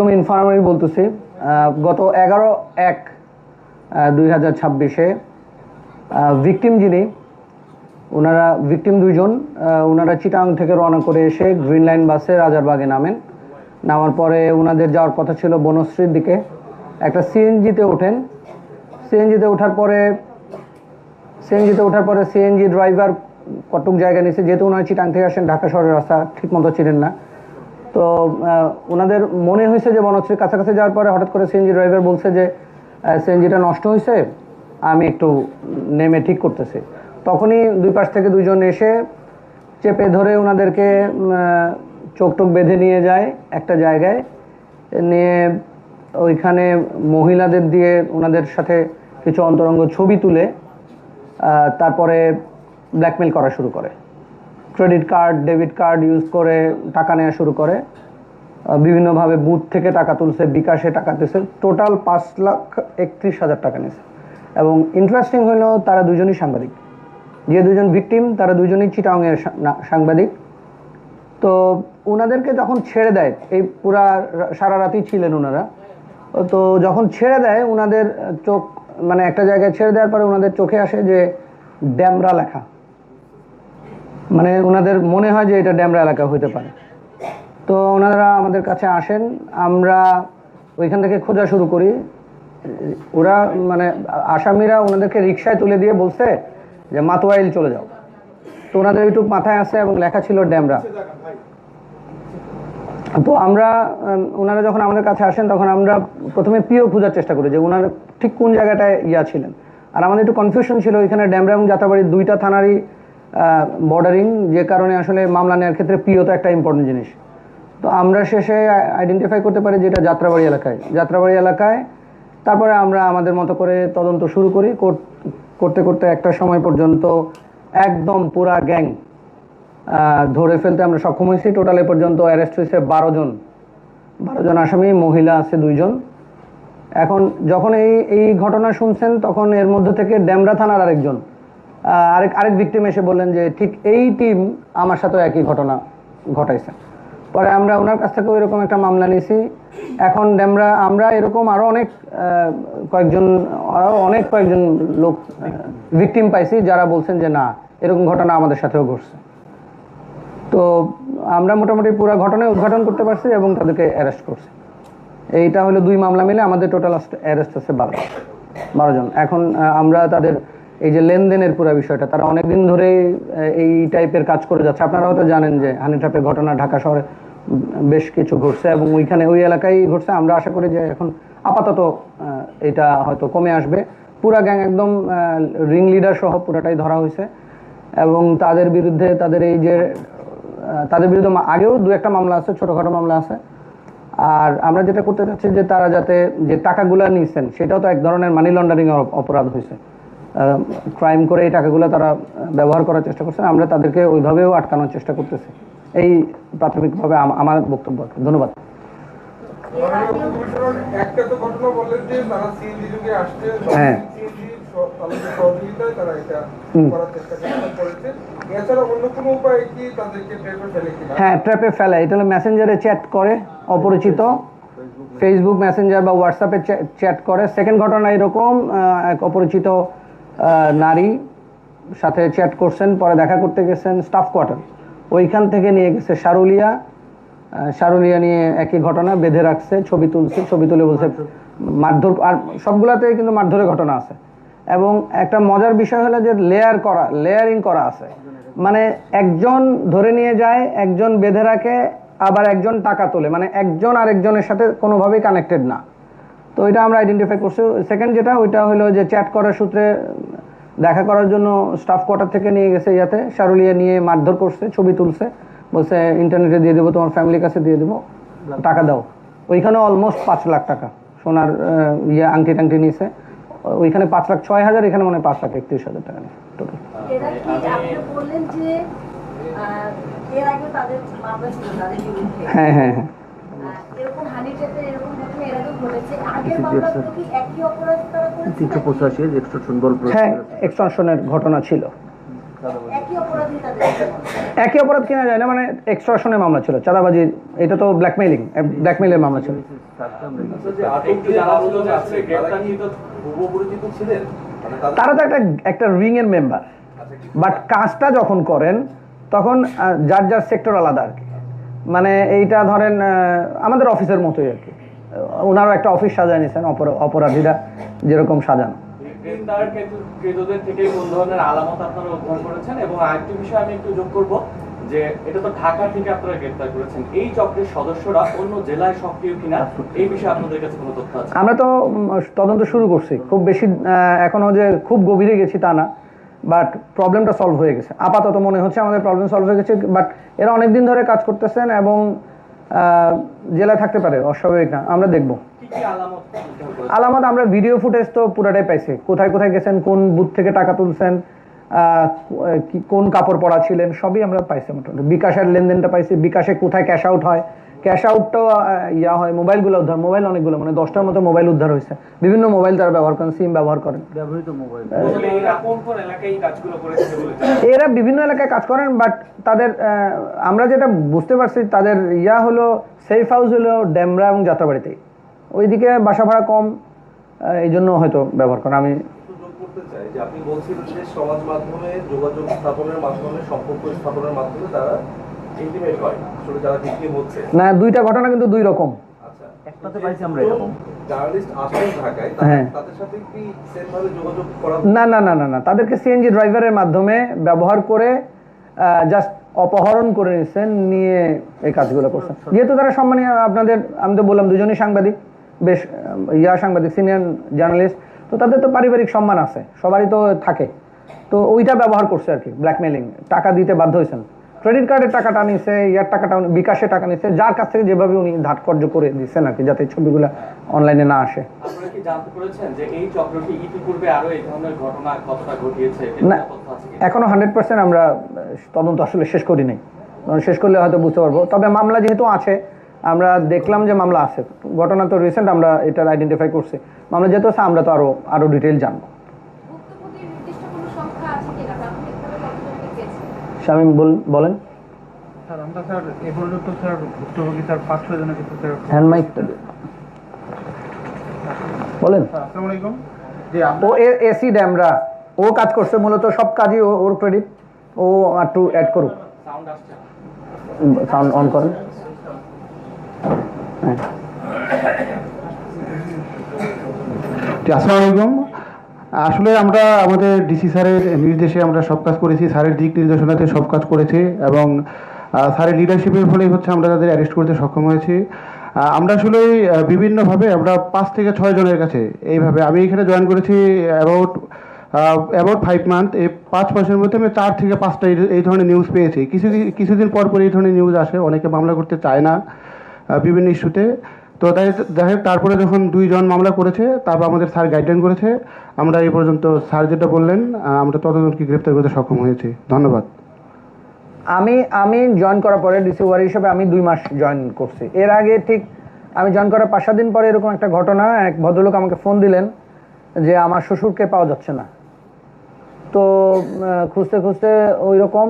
একদম ইনফরমালি বলতেছি, গত 11/1/2026 ভিকটিম যিনি, ওনারা ভিকটিম দুইজন, ওনারা চিটাং থেকে রওনা করে এসে গ্রিন লাইন বাসে রাজারবাগে নামার পরে ওনাদের যাওয়ার কথা ছিল বনশ্রীর দিকে। একটা সিএনজিতে ওঠেন। সিএনজিতে ওঠার পরে সিএনজি ড্রাইভার কতটুক জায়গা নিয়েছে, যেহেতু ওনারা চিটাং থেকে আসেন, ঢাকা শহরের রাস্তা ঠিকমতো ছিলেন না, তো ওনাদের মনে হয়েছে যে বনশ্রীর কাছাকাছি যাওয়ার পরে হঠাৎ করে সিএনজি ড্রাইভার বলছে যে সিএনজিটা নষ্ট হয়েছে, আমি একটু নেমে ঠিক করতেছি। তখনই দুই পাশ থেকে দুইজন এসে চেপে ধরে ওনাদেরকে চোখ টোক বেঁধে নিয়ে যায় একটা জায়গায়, নিয়ে ওইখানে মহিলাদের দিয়ে ওনাদের সাথে কিছু অন্তরঙ্গ ছবি তুলে তারপরে ব্ল্যাকমেল করা শুরু করে। Credit card, debit card use করে টাকা নেওয়া শুরু করে। বিভিন্নভাবে বুথ থেকে টাকা তুলছে, বিকাশে টাকা দিয়েছে। টোটাল 5,31,000 টাকা নিয়েছে। এবং ইন্টারেস্টিং হলো তারা দুজনই সাংবাদিক। যে দুজন ভিকটিম তারা দুজনই চিটাংয়ের সাংবাদিক। তো ওনাদেরকে যখন ছেড়ে দেয়, এই পুরা সারা রাতই ছিলেন ওনারা, তো যখন ছেড়ে দেয় ওনাদের চোখ, মানে একটা জায়গায় ছেড়ে দেওয়ার পরে ওনাদের চোখে আসে যে ড্যামরা লেখা, মানে ওনাদের মনে হয় যে এটা ড্যামরা এলাকা হইতে পারে। তো ওনারা আমাদের কাছে আসেন, আমরা ওইখান থেকে খোঁজা শুরু করি। ওরা মানে আসামিরা ওনাদেরকে রিক্সায় তুলে দিয়ে বলছে যে মাতোয়াইল চলে যাও। তো ওনাদের একটু মাথায় আসে এবং লেখা ছিল ড্যামরা। তো ওনারা যখন আমাদের কাছে আসেন তখন আমরা প্রথমে পিও খোঁজার চেষ্টা করি যে ওনারা ঠিক কোন জায়গাটায় ছিলেন। আর আমাদের একটু কনফিউশন ছিল, এখানে ড্যামরা এবং যাত্রাবাড়ি দুইটা থানারই বর্ডারিং, যে কারণে আসলে মামলা নেওয়ার ক্ষেত্রে পিও তো একটা ইম্পর্টেন্ট জিনিস। তো আমরা শেষে আইডেন্টিফাই করতে পারি যে এটা যাত্রাবাড়ি এলাকায়। তারপরে আমরা আমাদের মতো করে তদন্ত শুরু করি। করতে করতে একটা সময় পর্যন্ত একদম পুরা গ্যাং ধরে ফেলতে আমরা সক্ষম হয়েছি। টোটাল এ পর্যন্ত অ্যারেস্ট হয়েছে 12 জন আসামি, মহিলা আছে 2 জন। এখন যখন এই ঘটনা শুনছেন তখন এর মধ্যে থেকে ড্যামরা থানার আরেক ভিকটিম এসে বললেন যে ঠিক এই টিম আমার সাথে একই ঘটনা ঘটাইছে। পরে আমরা ওনার কাছ থেকে এরকম একটা মামলা নিয়েছি। এখন আমরা এরকম আরও কয়েকজন লোক ভিকটিম পাইছি যারা বলছেন যে না, এরকম ঘটনা আমাদের সাথেও ঘটছে। তো আমরা মোটামুটি পুরো ঘটনায় উদ্ঘাটন করতে পারছি এবং তাদেরকে অ্যারেস্ট করছি। এইটা হলো 2 মামলা মিলে আমাদের টোটাল অ্যারেস্ট আছে 12 জন। এখন আমরা তাদের এই যে লেনদেনের পুরো বিষয়টা, তারা অনেকদিন ধরে এই টাইপের কাজ করে যাচ্ছে। আপনারা হয়তো জানেন যে হানি ট্র্যাপের ঘটনা ঢাকা শহরে বেশ কিছু ঘটছে এবং ওই এলাকায় ঘটছে। আমরা আশা করি যে এখন আপাতত এটা হয়তো কমে আসবে। পুরা গ্যাং একদম রিং লিডার সহ পুরাটাই ধরা হয়েছে এবং তাদের বিরুদ্ধে আগেও 2-1টা মামলা আছে, ছোটখাটো মামলা আছে। আর আমরা যেটা করতে চাচ্ছি যে তারা যাতে যে টাকাগুলো নিয়েছেন সেটাও তো এক ধরনের মানি লন্ডারিং অপরাধ হয়েছে। ক্রাইম করে এই টাকাগুলো তারা ব্যবহার করার চেষ্টা করছেন, আমরা তাদেরকে ওইভাবেও আটকানোর চেষ্টা করতেছি। এই প্রাথমিকভাবে আমার বক্তব্য। ধন্যবাদ। হ্যাঁ, হ্যাঁ, ট্র্যাপে ফেলে। এটা হলো মেসেঞ্জারে চ্যাট করে, অপরিচিত ফেসবুক মেসেঞ্জার বা হোয়াটসঅ্যাপে চ্যাট করে। সেকেন্ড ঘটনা এরকম, এক অপরিচিত নারী সাথে চ্যাট করছেন, পরে দেখা করতে গেছেন স্টাফ কোয়ার্টার, ওইখান থেকে নিয়ে গেছে সারুলিয়া নিয়ে একই ঘটনা, বেঁধে রাখছে, ছবি তুলে বলছে মারধর। আর সবগুলাতে কিন্তু মারধরের ঘটনা আছে। এবং একটা মজার বিষয় হলো যে লেয়ারিং করা আছে, মানে একজন ধরে নিয়ে যায়, একজন বেঁধে রাখে, আবার একজন টাকা তোলে, মানে একজন আরেকজনের সাথে কোনোভাবেই কানেক্টেড না। তো এটা আমরা আইডেন্টিফাই করছি। সেকেন্ড যেটা, ওইটা হলো যে চ্যাট করার সূত্রে দেখা করার জন্য স্টাফ কোয়ার্টার থেকে নিয়ে গেছে সারুলিয়া নিয়ে মারধর করছে, ছবি তুলছে, বলছে ইন্টারনেটে দিয়ে দেবো, তোমার ফ্যামিলির কাছে দিয়ে দেবো, টাকা দাও। ওইখানে অলমোস্ট 5 লাখ টাকা সোনার আংটি নিয়েছে। ওইখানে 5,06,000, এখানে মনে হয় 5,31,000 টাকা নিয়েছে টোটাল। হ্যাঁ, হ্যাঁ, হ্যাঁ, হ্যাঁ, এক্সটর্শনের ঘটনা ছিল। একই অপরাধ কিনা যায় না, মানে এক্সটর্শনের মামলা ছিল, চাঁদাবাজি, এটা তো ব্ল্যাকমেইলের মামলা ছিল। তারা তো একটা রিং এর মেম্বার, বাট কাজটা যখন করেন তখন যার যার সেক্টর আলাদা আর কি। মানে এইটা ধরেন আমাদের অফিসের মতোই আর কি, ওনারও একটা অফিস সাজায় নিয়েছেন অপরাধীরা যেরকম সাজানো। থেকে কোন ধরনের আলামত আপনারা উদ্ধার করেছেন? এবং আরেকটি বিষয় আমি একটু যোগ করব যে এটা তো ঢাকা থেকে আপনারা গ্রেফতার করেছেন, এই চক্রের সদস্যরা অন্য জেলায় সক্রিয় কিনা এই বিষয়ে আপনাদের কাছে কোনো তথ্য আছে? আমরা তো তদন্ত শুরু করছি, খুব বেশি এখনো যে খুব গভীরে গেছি তা না, বাট প্রবলেমটা সলভ হয়ে গেছে আপাতত মনে হচ্ছে, আমাদের প্রবলেম সলভ হয়ে গেছে। বাট এরা অনেকদিন ধরে কাজ করতেছেন এবং জেলায় থাকতে পারে, অস্বাভাবিক না। আমরা দেখবো আলামত, আমরা ভিডিও ফুটেজ তো পুরাটাই পাইছি, কোথায় কোথায় গেছেন, কোন বুথ থেকে টাকা তুলছেন, কোন কাপড় পরা ছিলেন, সবই আমরা পাইছি। মোটামুটি বিকাশের লেনদেনটা পাইছি, বিকাশে কোথায় ক্যাশ আউট হয়, ক্যাশ আউটটাও হয়, মোবাইলগুলো উদ্ধার, মোবাইল অনেকগুলো, মানে 10টার মতো মোবাইল উদ্ধার হয়েছে, বিভিন্ন মোবাইল তারা ব্যবহার করেন, সিম ব্যবহার করেন, ব্যবহৃত মোবাইল। এরা বিভিন্ন এলাকায় কাজ করেন, বাট তাদের আমরা যেটা বুঝতে পারছি তাদের হলো সেফ হাউস হলো ডেমরা এবং যাত্রাবাড়িতেই, ওইদিকে বাসা ভাড়া কম, এই জন্য হয়তো ব্যবহার করেন। আমি করতে চাই যে আপনি বলছিলেন যে সমাজ মাধ্যমে যোগাযোগ স্থাপনের মাধ্যমে, সম্পর্ক স্থাপনের মাধ্যমে তারা ইন্টিমেট হয়, আসলে যারা ভিকটিম হচ্ছে না। দুইটা ঘটনা কিন্তু দুই রকম। আচ্ছা, একটাতে পাইছি আমরা এরকম জার্নালিস্ট আসেন ঢাকায়, তাদের সাথে কি সেম ভাবে যোগাযোগ করা? না না না না না, তাদেরকে সিএনজি ড্রাইভারের মাধ্যমে ব্যবহার করে জাস্ট অপহরণ করে নিচ্ছেন, নিয়ে এই কাজগুলো করছেন। যেহেতু তারা সম্মানীয়, আপনাদের আমি তো বললাম দুজনই সাংবাদিক, বেশ সাংবাদিক, সিনিয়র জার্নালিস্ট, তো তাদের তো পারিবারিক সম্মান আছে, সবারই তো থাকে, তো ওইটা ব্যবহার করছে আর কি, ব্ল্যাকমেলিং, টাকা দিতে বাধ্য হয়েছেন, ক্রেডিট কার্ডের টাকাটা নিছে, টাকাটা বিকাশে টাকা নিছে, যার কাছ থেকে যেভাবে উনি ধাটকর্য করে দিচ্ছেন আর কি, যাতে ছবিগুলো অনলাইনে না আসে। আপনারা কি জানতে পেরেছেন যে এই চক্রটি ইতিপূর্বে আরো এই ধরনের ঘটনা কতটা ঘটিয়েছে? না, এখনো 100% আমরা তদন্ত আসলে শেষ করি নাই, শেষ করলে হয়তো বুঝতে পারবো। তবে মামলা যেহেতু আছে, আমরা দেখলাম যে মামলা আছে, ঘটনা তো রিসেন্ট, আমরা এটা আইডেন্টিফাই করছি, মামলা যেহেতু আছে আমরা তো আরো ডিটেইল জানবো। শামীম বলেন। স্যার আমরা স্যার এ পর্যন্ত স্যার ভুক্তভোগী স্যার 5-6 জনের কিছু স্যার হ্যান্ড মাইক বলেন। আসসালামু আলাইকুম। যে ও এসি ড্যামরা ও কাজ করছে, মূলত সব কাজই ওর ক্রেডিট, ও একটু অ্যাড করুক, সাউন্ড আসছে, সাউন্ড অন করেন। হ্যাঁ, আসসালামু আলাইকুম। আসলে আমরা আমাদের ডিসি স্যারের নির্দেশে আমরা সব কাজ করেছি, স্যারের দিক নির্দেশনাতে সব কাজ করেছি, এবং স্যারের লিডারশিপের ফলেই হচ্ছে আমরা তাদের অ্যারেস্ট করতে সক্ষম হয়েছি। আমরা আসলে বিভিন্নভাবে আমরা 5 থেকে 6 জনের কাছে এইভাবে, আমি এখানে জয়েন করেছি অ্যাবাউট 5 মান্থ, এই 5 মাসের মধ্যে আমি 4 থেকে 5টা এই ধরনের নিউজ পেয়েছি। কিছুদিন পর এই ধরনের নিউজ আসে, অনেকে মামলা করতে চায় না বিভিন্ন ইস্যুতে, তো তাই যাই হোক, তারপরে যখন 2 জন মামলা করেছে, তারপর আমাদের স্যার গাইডলাইন করেছে, আমরা এই পর্যন্ত স্যার যেটা বললেন আমরা ততজনকে গ্রেপ্তার করতে সক্ষম হয়েছি। ধন্যবাদ। আমি জয়েন করার পরে ডিসি ওয়ারি হিসেবে আমি 2 মাস জয়েন করছি। এর আগে ঠিক আমি জয়েন করার 5-7 দিন পরে এরকম একটা ঘটনা, এক ভদ্রলোক আমাকে ফোন দিলেন যে আমার শ্বশুরকে পাওয়া যাচ্ছে না, তো খুঁজতে খুঁজতে ওই রকম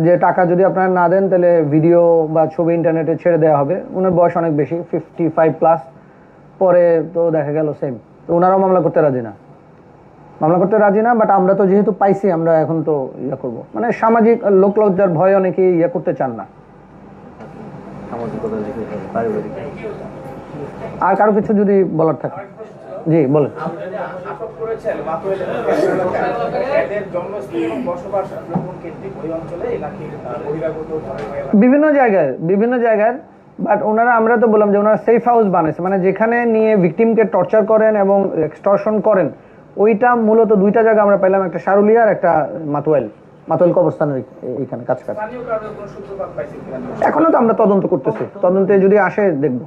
যে টাকা যদি আপনারা না দেন তাহলে ভিডিও বা ছবি ইন্টারনেটে ছেড়ে দেওয়া হবে। ওনার বয়স অনেক বেশি, 55+। পরে তো দেখা গেল সেম, তো ওনারাও মামলা করতে রাজি না, বাট আমরা তো যেহেতু পাইছি, আমরা এখন তো করবো, মানে সামাজিক লোকলজ্জার ভয় অনেকে করতে চান না। আর কারো কিছু যদি বলার থাকে, জি বলেন। বিভিন্ন জায়গায়, বাট ওনারা, আমরা তো বললাম যে ওনারা সেফ হাউস বানাইছে, মানে যেখানে নিয়ে ভিকটিমকে টর্চার করেন এবং এক্সটর্শন করেন, ওইটা মূলত 2টা জায়গা আমরা পেলাম, একটা সারুলিয়া আর একটা মাতোয়াইল কবরস্থানের এইখানে কাছাকাছি। এখনো তো আমরা তদন্ত করতেছি, তদন্তে যদি আসে দেখবো।